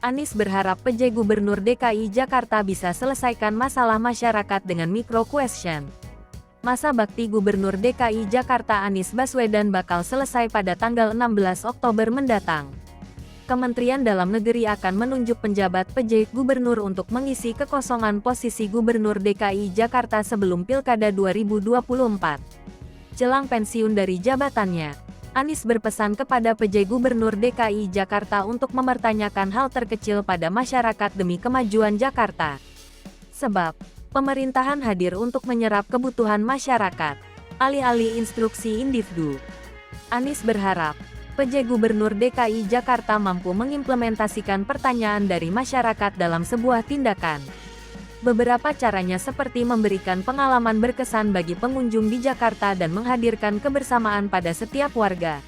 Anies berharap PJ Gubernur DKI Jakarta bisa selesaikan masalah masyarakat dengan micro question. Masa bakti Gubernur DKI Jakarta Anies Baswedan bakal selesai pada tanggal 16 Oktober mendatang. Kementerian Dalam Negeri akan menunjuk penjabat PJ Gubernur untuk mengisi kekosongan posisi Gubernur DKI Jakarta sebelum Pilkada 2024. Jelang pensiun dari jabatannya, Anies berpesan kepada PJ Gubernur DKI Jakarta untuk mempertanyakan hal terkecil pada masyarakat demi kemajuan Jakarta. Sebab, pemerintahan hadir untuk menyerap kebutuhan masyarakat, alih-alih instruksi individu. Anies berharap, PJ Gubernur DKI Jakarta mampu mengimplementasikan pertanyaan dari masyarakat dalam sebuah tindakan. Beberapa caranya seperti memberikan pengalaman berkesan bagi pengunjung di Jakarta dan menghadirkan kebersamaan pada setiap warga.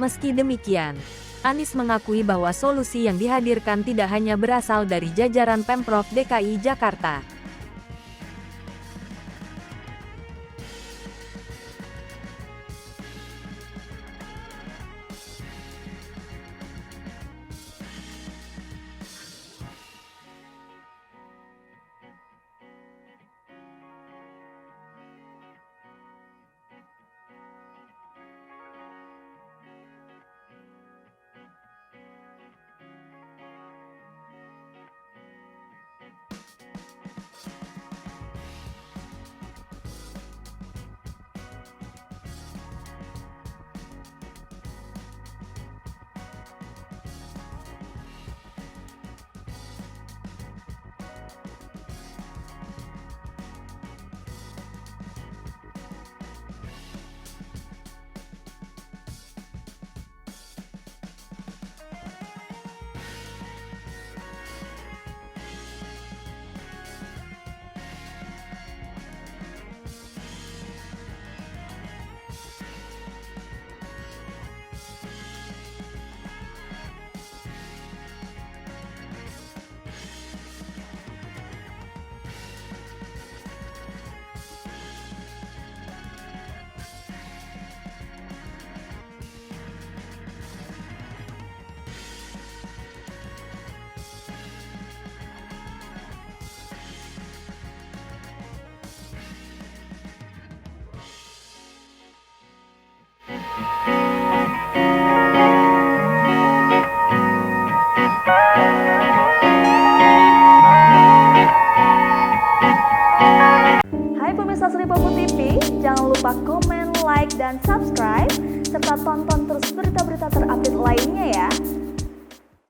Meski demikian, Anies mengakui bahwa solusi yang dihadirkan tidak hanya berasal dari jajaran Pemprov DKI Jakarta. Hai pemirsa Sri Popo TV, jangan lupa komen, like, dan subscribe, serta tonton terus berita